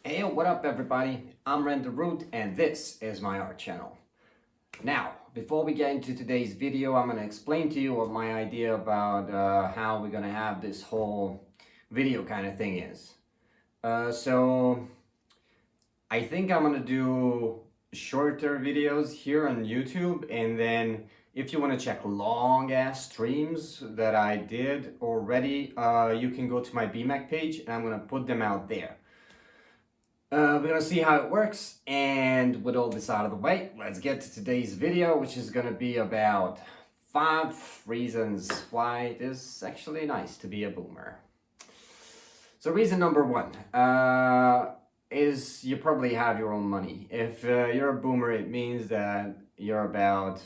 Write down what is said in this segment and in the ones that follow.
Hey, what up everybody? I'm Render Root and this is my art channel. Now, before we get into today's video, I'm going to explain to you what my idea about how we're going to have this whole video kind of thing is. So, I think I'm going to do shorter videos here on YouTube, and then if you want to check long ass streams that I did already, you can go to my BMAC page and I'm going to put them out there. We're gonna see how it works, and with all this out of the way, let's get to today's video, which is gonna be about 5 reasons why it is actually nice to be a boomer. So reason number 1 is you probably have your own money. If you're a boomer, it means that you're about...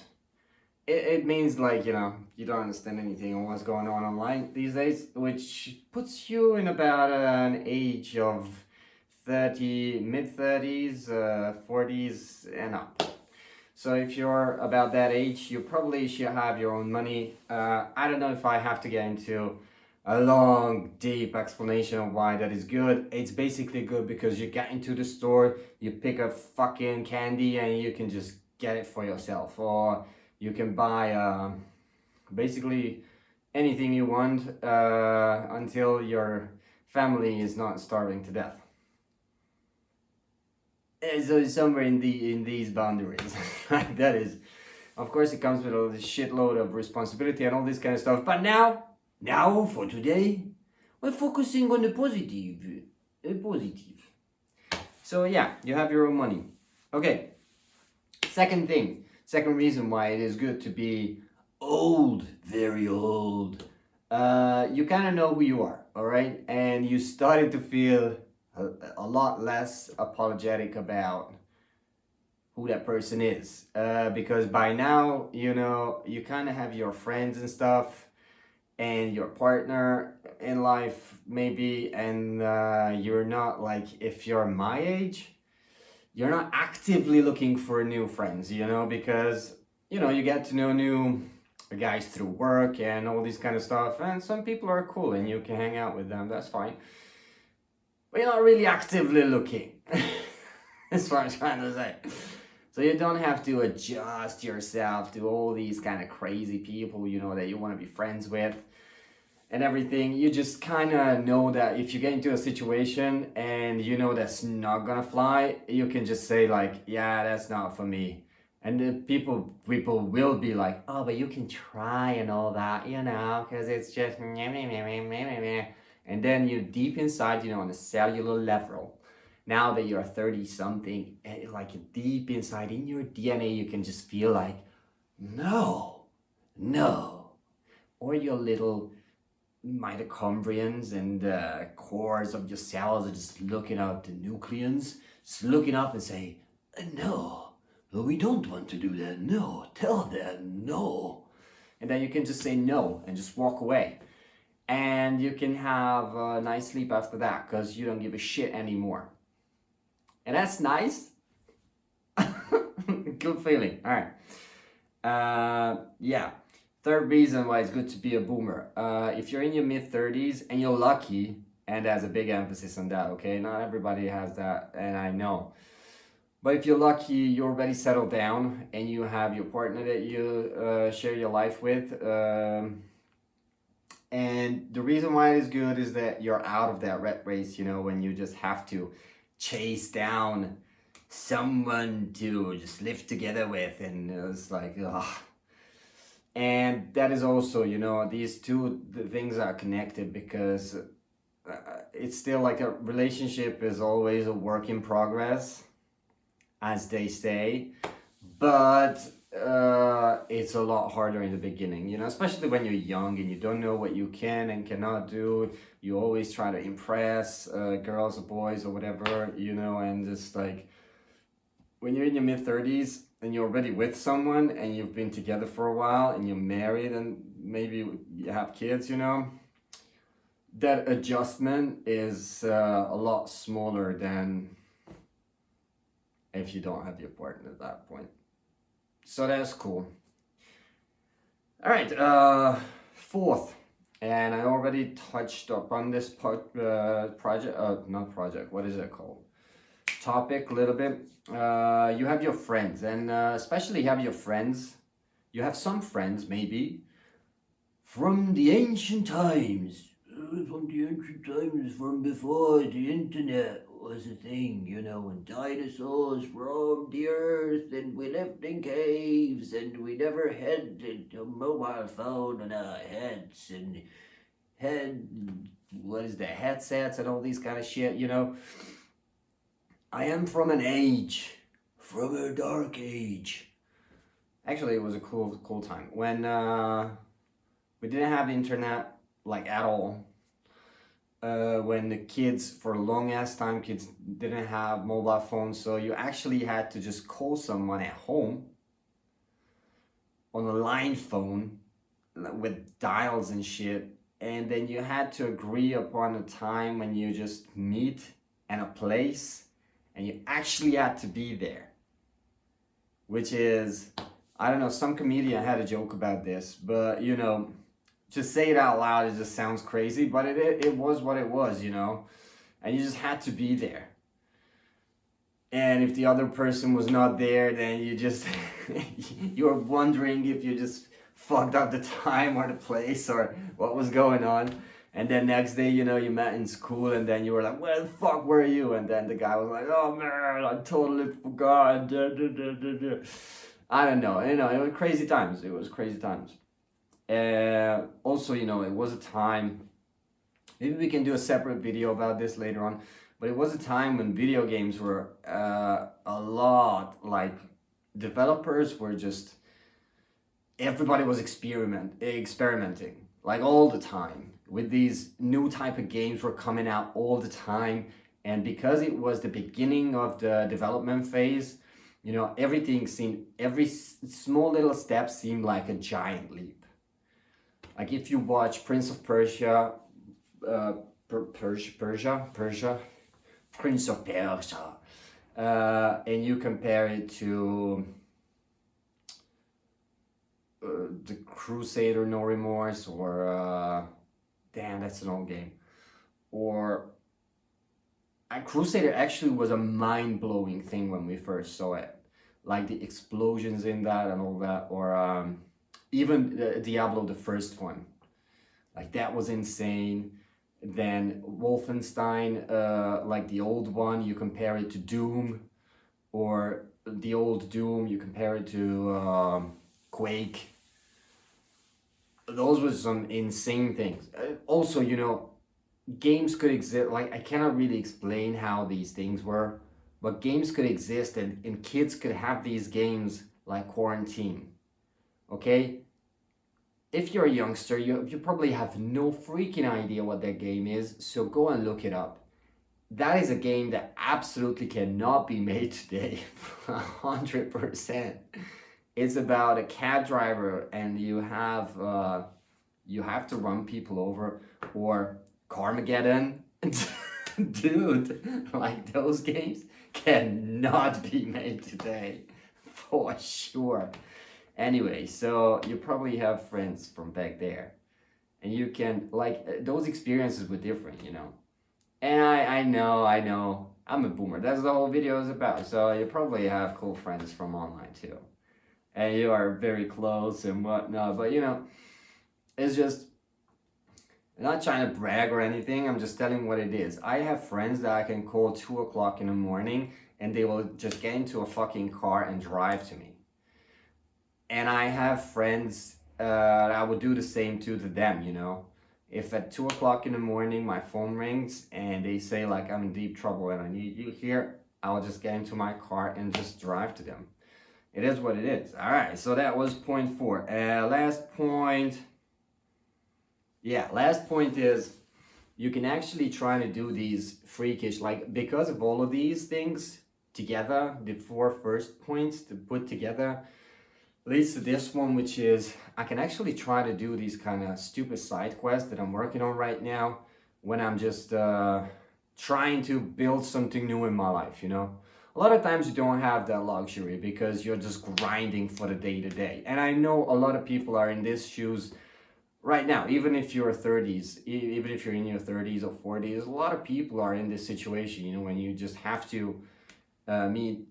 It means like, you know, you don't understand anything on what's going on online these days, which puts you in about an age of mid-30s, 40s and up. So if you're about that age, you probably should have your own money. I don't know if I have to get into a long, deep explanation of why that is good. It's basically good because you get into the store, you pick a fucking candy and you can just get it for yourself. Or you can buy basically anything you want until your family is not starving to death. So somewhere in these boundaries. That is, of course, it comes with a shitload of responsibility and all this kind of stuff. But now for today, we're focusing on the positive. So yeah, you have your own money. Okay. Second reason why it is good to be old, very old. You kind of know who you are, all right, and you started to feel a lot less apologetic about who that person is, because by now, you know, you kind of have your friends and stuff and your partner in life maybe, and you're not like, if you're my age, you're not actively looking for new friends, you know, because, you know, you get to know new guys through work and all this kind of stuff, and some people are cool and you can hang out with them, that's fine. But you're not really actively looking. That's what I'm trying to say. So you don't have to adjust yourself to all these kind of crazy people, you know, that you want to be friends with and everything. You just kind of know that if you get into a situation and you know that's not gonna fly, you can just say like, yeah, that's not for me. And the people will be like, oh, but you can try and all that, you know, because it's just meh, meh, meh, meh, meh, meh, meh. And then you deep inside, you know, on a cellular level, now that you're 30 something, like deep inside in your DNA, you can just feel like, no. Or your little mitochondrions and cores of your cells are just looking up, the nucleons, just looking up and say, no, we don't want to do that. No, tell them no. And then you can just say no and just walk away. And you can have a nice sleep after that because you don't give a shit anymore. And that's nice. Good feeling. All right. Yeah. Third reason why it's good to be a boomer. If you're in your mid-30s and you're lucky, and there's a big emphasis on that, okay? Not everybody has that, and I know. But if you're lucky, you're already settled down and you have your partner that you share your life with. And the reason why it is good is that you're out of that rat race, you know, when you just have to chase down someone to just live together with, and it's like, ugh. And that is also, you know, these two things are connected because it's still like a relationship is always a work in progress, as they say, but it's a lot harder in the beginning, you know, especially when you're young and you don't know what you can and cannot do. You always try to impress girls or boys or whatever, you know, and just like when you're in your mid-30s and you're already with someone and you've been together for a while and you're married and maybe you have kids, you know, that adjustment is a lot smaller than if you don't have your partner at that point. So that's cool. All right, fourth, and I already touched up on this not project, what is it called? topic a little bit. You have your friends, and especially have your friends. You have some friends, maybe, from the ancient times. From the ancient times, from before the internet was a thing, you know, and dinosaurs roamed the earth, and we lived in caves, and we never had a mobile phone on our heads, and had, what is that, headsets and all these kind of shit, you know. I am from an age, from a dark age. Actually, it was a cool time when we didn't have internet like at all. When the kids, for a long ass time, kids didn't have mobile phones, so you actually had to just call someone at home on a line phone with dials and shit, and then you had to agree upon a time when you just meet and a place, and you actually had to be there. Which is, I don't know, some comedian had a joke about this, but you know, just say it out loud, it just sounds crazy, but it was what it was, you know, and you just had to be there. And if the other person was not there, then you just, you were wondering if you just fucked up the time or the place or what was going on. And then next day, you know, you met in school, and then you were like, where the fuck were you? And then the guy was like, oh man, I totally forgot. I don't know, you know, it was crazy times. It was crazy times. Also, you know, it was a time, maybe we can do a separate video about this later on, but it was a time when video games were a lot, like, developers were just, everybody was experimenting, like, all the time, with these new type of games were coming out all the time, and because it was the beginning of the development phase, you know, everything seemed, every small little step seemed like a giant leap. Like if you watch Prince of Persia, Prince of Persia, and you compare it to the Crusader No Remorse, or damn, that's an old game, or Crusader actually was a mind-blowing thing when we first saw it, like the explosions in that and all that, or even Diablo, the first one, like that was insane. Then Wolfenstein, like the old one, you compare it to Doom, or the old Doom, you compare it to Quake. Those were some insane things. Also, you know, games could exist, like I cannot really explain how these things were, but games could exist, and kids could have these games like Quarantine. Okay, if you're a youngster, you probably have no freaking idea what that game is, so go and look it up. That is a game that absolutely cannot be made today, 100%. It's about a cab driver, and you have to run people over, or Carmageddon. Dude, like those games cannot be made today, for sure. Anyway, so you probably have friends from back there, and you can, like, those experiences were different, you know. And I know, I'm a boomer. That's what the whole video is about. So you probably have cool friends from online too, and you are very close and whatnot. But you know, it's just, I'm not trying to brag or anything. I'm just telling what it is. I have friends that I can call 2 o'clock in the morning, and they will just get into a fucking car and drive to me. And I have friends I would do the same to them, you know. If at 2 o'clock in the morning my phone rings and they say like I'm in deep trouble and I need you here, I'll just get into my car and just drive to them. It is what it is. All right, so that was point 4. Last point. Yeah, last point is you can actually try to do these freakish, like, because of all of these things together, the 4 first points to put together, leads to this one, which is I can actually try to do these kind of stupid side quests that I'm working on right now when I'm just trying to build something new in my life, you know. A lot of times you don't have that luxury because you're just grinding for the day to day. And I know a lot of people are in these shoes right now, even if you're 30s, even if you're in your 30s or 40s, a lot of people are in this situation, you know, when you just have to meet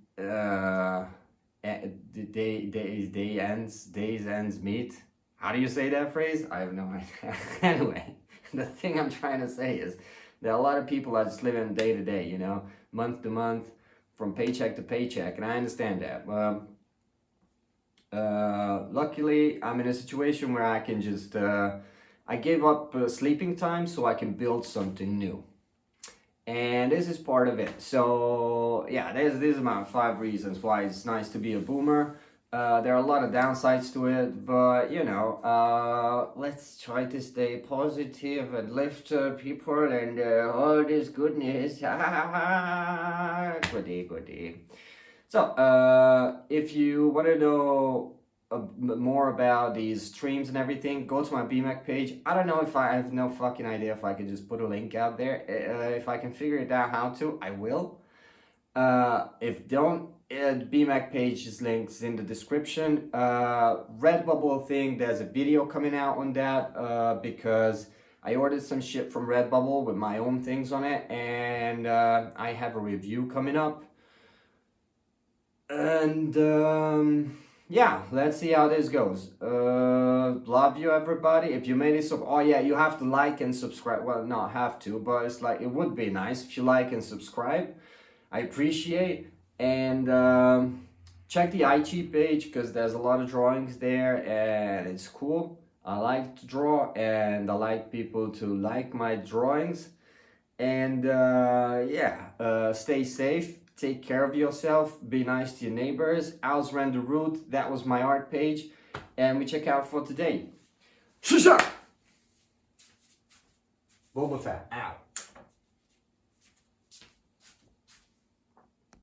days ends meet. How do you say that phrase? I have no idea. Anyway, the thing I'm trying to say is that a lot of people are just living day to day, you know, month to month, from paycheck to paycheck, and I understand that. Luckily, I'm in a situation where I can just I gave up sleeping time so I can build something new. And this is part of it. So yeah, this is my 5 reasons why it's nice to be a boomer. There are a lot of downsides to it, but you know, let's try to stay positive and lift people and all this goodness. Goody, goody. So, if you want to know more about these streams and everything, go to my BMAC page. I don't know if I have no fucking idea if I could just put a link out there. If I can figure it out how to, I will. If don't, BMAC page is links in the description. Redbubble thing, there's a video coming out on that because I ordered some shit from Redbubble with my own things on it, and I have a review coming up. And yeah, let's see how this goes. Love you, everybody. If you made it so, oh yeah, you have to like and subscribe. Well, not have to, but it's like, it would be nice if you like and subscribe. I appreciate. And check the IG page because there's a lot of drawings there and it's cool. I like to draw and I like people to like my drawings. And yeah, stay safe. Take care of yourself, be nice to your neighbors. Owls ran the route, that was my art page, and we check out for today. Boba Fett, out.